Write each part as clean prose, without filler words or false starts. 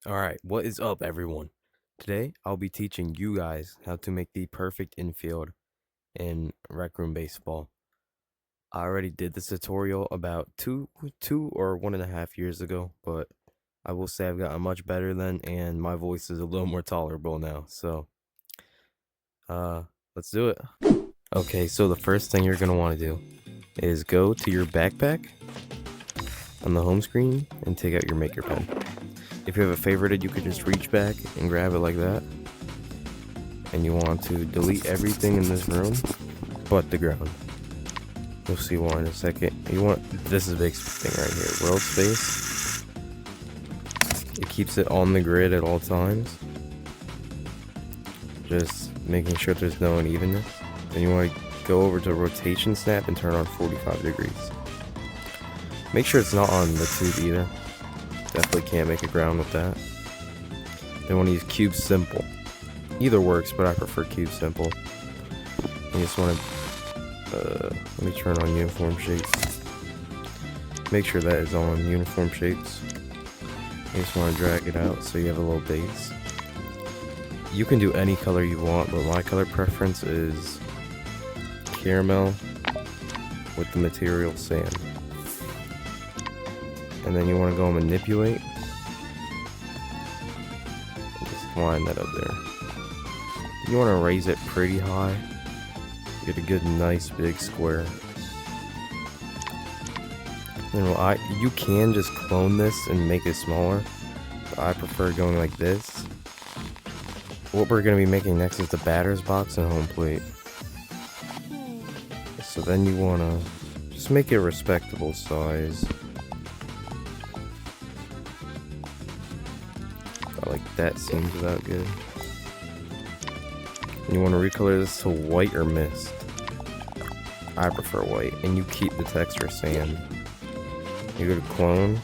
Alright, what is up everyone? Today I'll be teaching you guys how to make the perfect infield in Rec Room Baseball. I already did this tutorial about two or 1.5 years ago, but I will say I've gotten much better then and my voice is a little more tolerable now, so let's do it. Okay, so the first thing you're gonna want to do is go to your backpack on the home screen and take out your maker pen. If you have it favorited, you could just reach back and grab it like that. And you want to delete everything in this room but the ground. You'll see why in a second. This is a big thing right here. World space. It keeps it on the grid at all times. Just making sure there's no unevenness. Then you want to go over to rotation snap and turn on 45 degrees. Make sure it's not on the tube either. Definitely can't make a ground with that. Then want to use cube simple. Either works, but I prefer cube simple. You just want to let me turn on uniform shapes. Make sure that is on uniform shapes. You just want to drag it out so you have a little base. You can do any color you want, but my color preference is caramel with the material sand. And then you want to go manipulate. And just line that up there. You want to raise it pretty high. Get a good, nice, big square. And you can just clone this and make it smaller. But I prefer going like this. What we're going to be making next is the batter's box and home plate. So then you want to just make it a respectable size. Like that seems about good. And you want to recolor this to white or mist. I prefer white, and you keep the texture sand. You go to clone.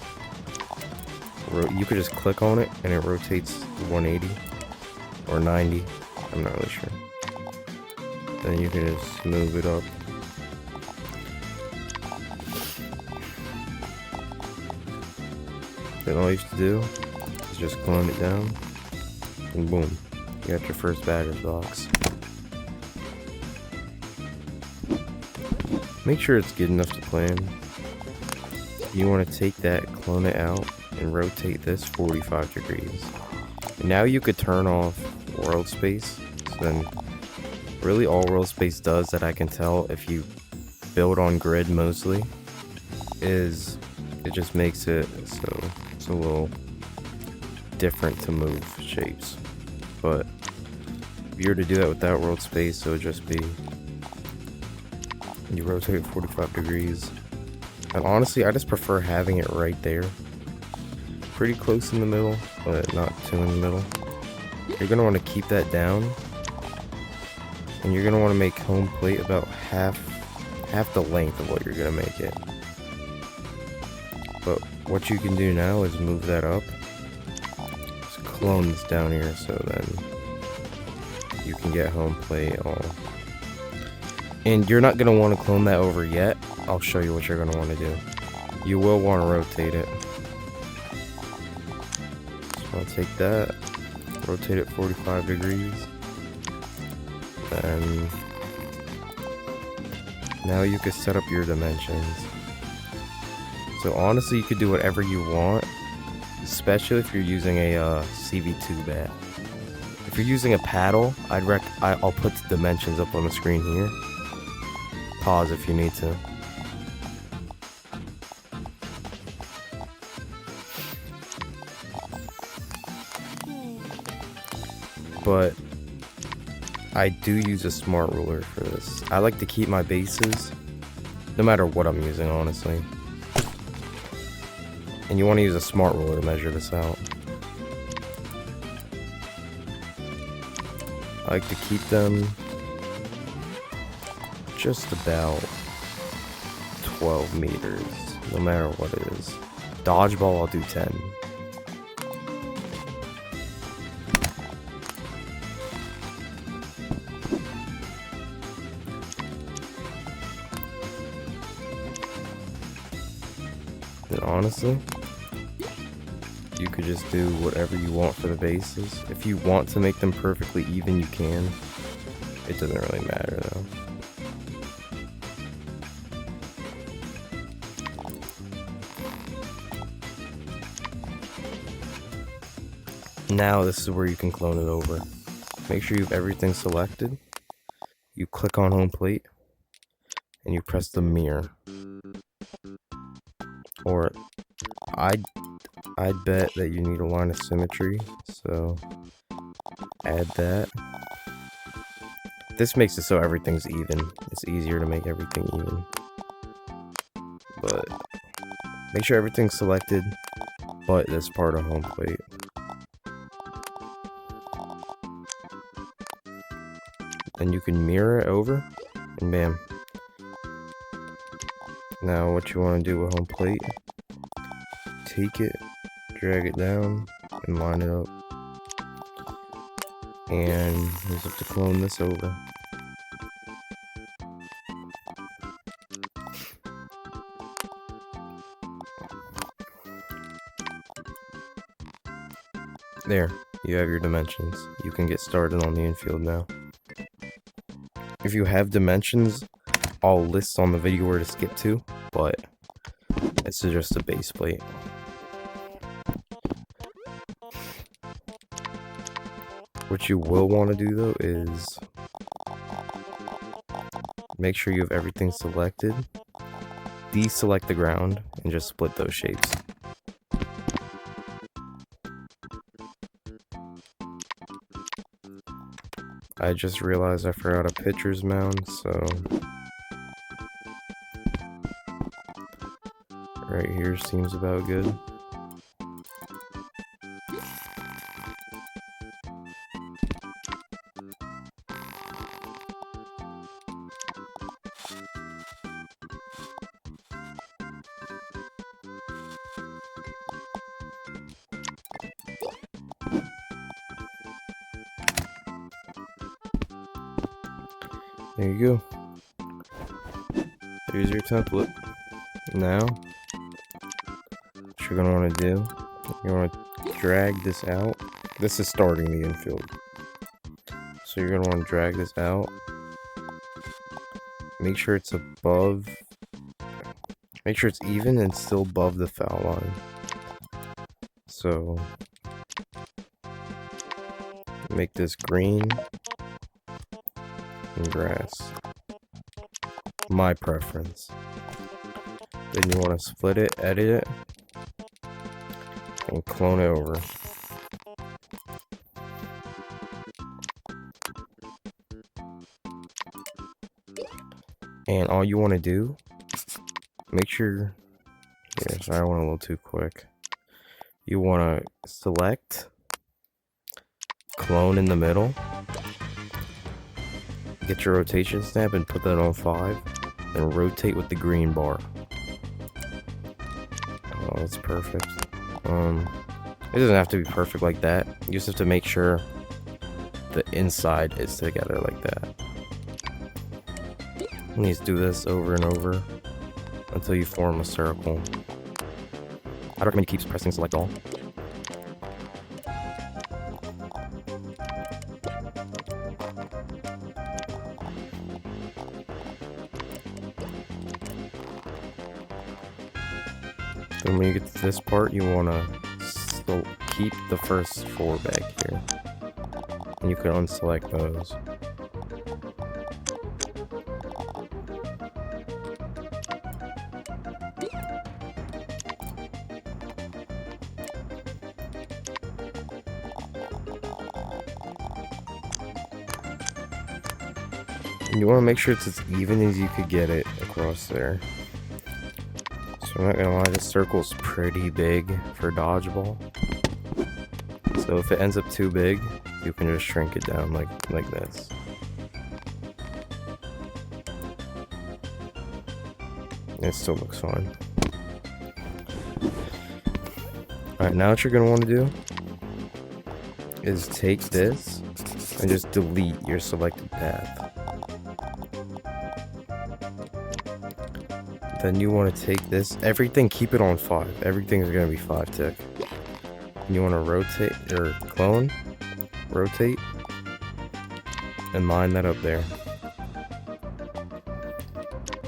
You could just click on it, and it rotates 180 or 90. I'm not really sure. Then you can just move it up. Then all you have to do is just clone it down, and boom, you got your first batter's box. Make sure it's good enough to play in. You want to take that, clone it out, and rotate this 45 degrees. And now you could turn off world space. So then, really all world space does that I can tell if you build on grid mostly, is it just makes it so it's a little different to move shapes. But if you were to do that without world space, it would just be you rotate 45 degrees. And honestly, I just prefer having it right there, pretty close in the middle, but not too in the middle. You're gonna want to keep that down, and you're gonna want to make home plate about half the length of what you're gonna make it. But what you can do now is move that up. Just clone this down here so then you can get home plate all. And you're not going to want to clone that over yet. I'll show you what you're going to want to do. You will want to rotate it. So I'll take that, rotate it 45 degrees. And now you can set up your dimensions. So honestly, you could do whatever you want, especially if you're using a CV2 bat. If you're using a paddle, I'll put the dimensions up on the screen here. Pause if you need to. But I do use a smart ruler for this. I like to keep my bases, no matter what I'm using, honestly. And you want to use a smart ruler to measure this out. I like to keep them just about 12 meters, no matter what it is. Dodgeball, I'll do 10. And honestly, you could just do whatever you want for the bases. If you want to make them perfectly even, you can. It doesn't really matter though. Now this is where you can clone it over. Make sure you have everything selected. You click on home plate and you press the mirror. Or I'd bet that you need a line of symmetry, so add that. This makes it so everything's even. It's easier to make everything even. But make sure everything's selected, but this part of home plate. Then you can mirror it over, and bam. Now what you want to do with home plate, take it, drag it down, and line it up. And you have to clone this over. There, you have your dimensions. You can get started on the infield now. If you have dimensions, I'll list on the video where to skip to, but this is just a base plate. What you will want to do though is make sure you have everything selected, deselect the ground, and just split those shapes. I just realized I forgot a pitcher's mound, so right here seems about good. There you go. Here's your template. Now, what you're going to want to do, you want to drag this out. This is starting the infield. So you're going to want to drag this out. Make sure it's above, make sure it's even and still above the foul line. So, make this green and grass. My preference. Then you want to split it, edit it, and clone it over. And all you want to do, make sure, yeah, sorry, I went a little too quick. You want to select, clone in the middle, get your rotation snap and put that on 5, and rotate with the green bar. Oh, that's perfect. It doesn't have to be perfect like that. You just have to make sure the inside is together like that. You just do this over and over until you form a circle. I recommend you keep pressing select all. Then when you get to this part, you want to still keep the first 4 back here. And you can unselect those. And you want to make sure it's as even as you could get it across there. So I'm not gonna lie, this circle's pretty big for dodgeball. So if it ends up too big, you can just shrink it down like this. It still looks fine. Alright, now what you're gonna want to do is take this and just delete your selected path. Then you want to take this, everything, keep it on 5. Everything is going to be 5 tick. You want to rotate or clone, rotate, and line that up there.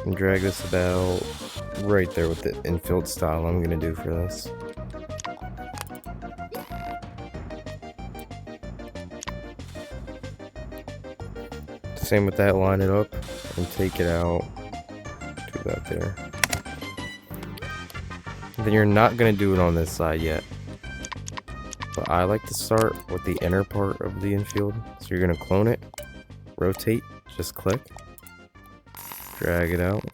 And drag this about right there with the infield style I'm gonna do for this. Same with that, line it up and take it out. Do that there. Then you're not gonna do it on this side yet. But I like to start with the inner part of the infield. So you're gonna clone it, rotate, just click, drag it out,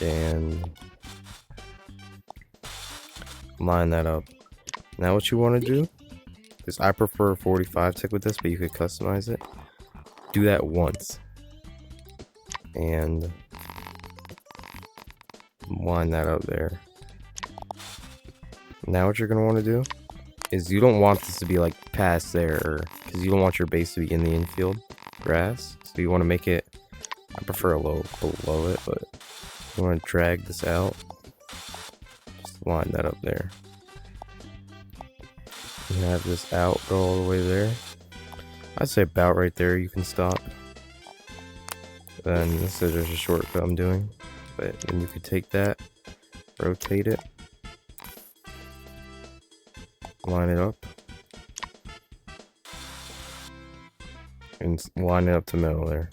and line that up. Now what you want to do is, I prefer a 45 tick with this, but you could customize it. Do that once and line that up there. Now what you're going to want to do is, you don't want this to be like past there, because you don't want your base to be in the infield grass. So you want to make it, I prefer a little below it, but you want to drag this out. Just line that up there. You have this out, go all the way there. I'd say about right there you can stop. Then this is just a shortcut I'm doing. But then you could take that, rotate it, line it up, and line it up to middle there.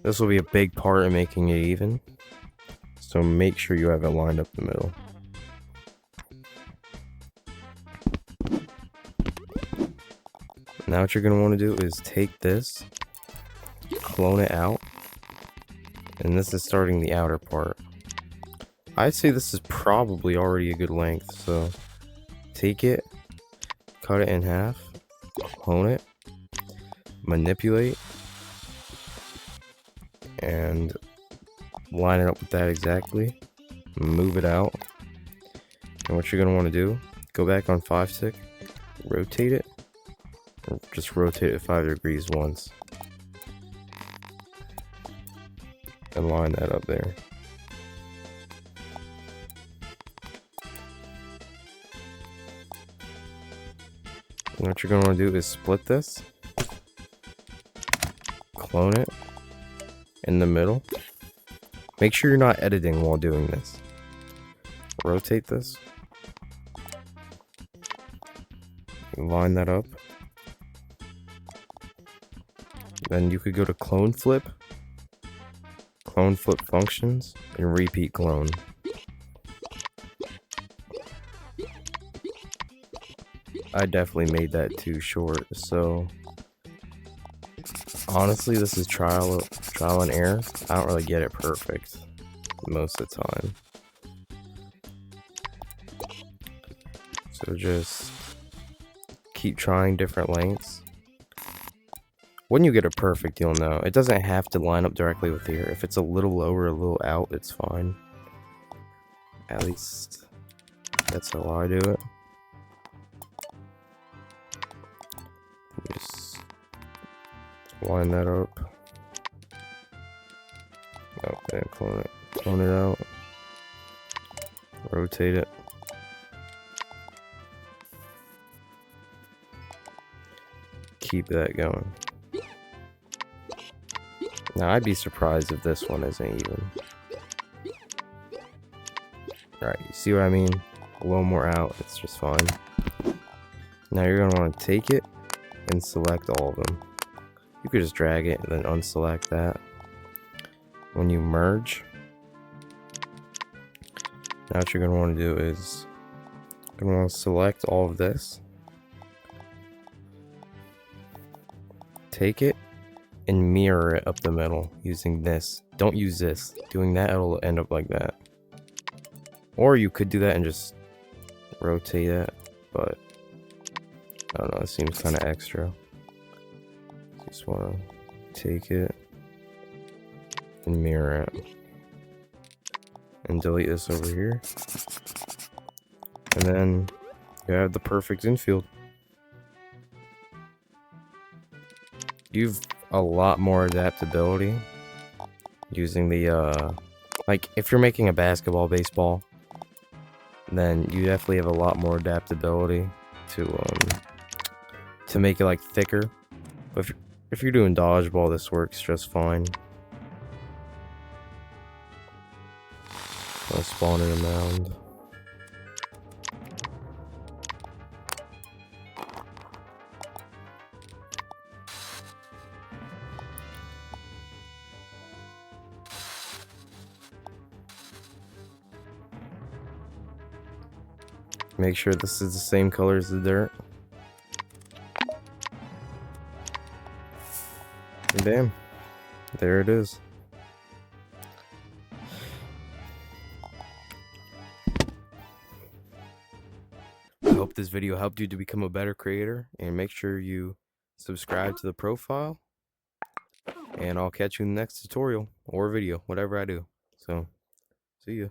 This will be a big part in making it even, so make sure you have it lined up the middle. Now what you're going to want to do is take this, clone it out, and this is starting the outer part. I'd say this is probably already a good length, so take it, cut it in half, clone it, manipulate, and line it up with that exactly, move it out. And what you're going to want to do, go back on 5 tick, rotate it, or just rotate it 5 degrees once, and line that up there. And what you're going to want to do is split this, clone it in the middle. Make sure you're not editing while doing this. Rotate this, line that up. Then you could go to clone flip functions, and repeat clone. I definitely made that too short, so honestly this is trial and error. I don't really get it perfect most of the time. So just keep trying different lengths. When you get it perfect, you'll know. It doesn't have to line up directly with here. If it's a little lower, a little out, it's fine. At least that's how I do it. Just line that up. Okay, clone it out. Rotate it. Keep that going. Now, I'd be surprised if this one isn't even. Alright, you see what I mean? A little more out, it's just fine. Now you're going to want to take it and select all of them. You could just drag it and then unselect that. When you merge, now what you're going to want to do is, you're going to want to select all of this. Take it and mirror it up the middle using this. Don't use this. Doing that, it'll end up like that. Or you could do that and just rotate it, but I don't know, it seems kind of extra. Just want to take it and mirror it. And delete this over here. And then you have the perfect infield. You've a lot more adaptability using the like if you're making a basketball, baseball, then you definitely have a lot more adaptability to make it like thicker. But if you're doing dodgeball, this works just fine. I'll spawn in a mound. Make sure this is the same color as the dirt. And bam, there it is. I hope this video helped you to become a better creator, and make sure you subscribe to the profile, and I'll catch you in the next tutorial or video, whatever I do. So, see ya.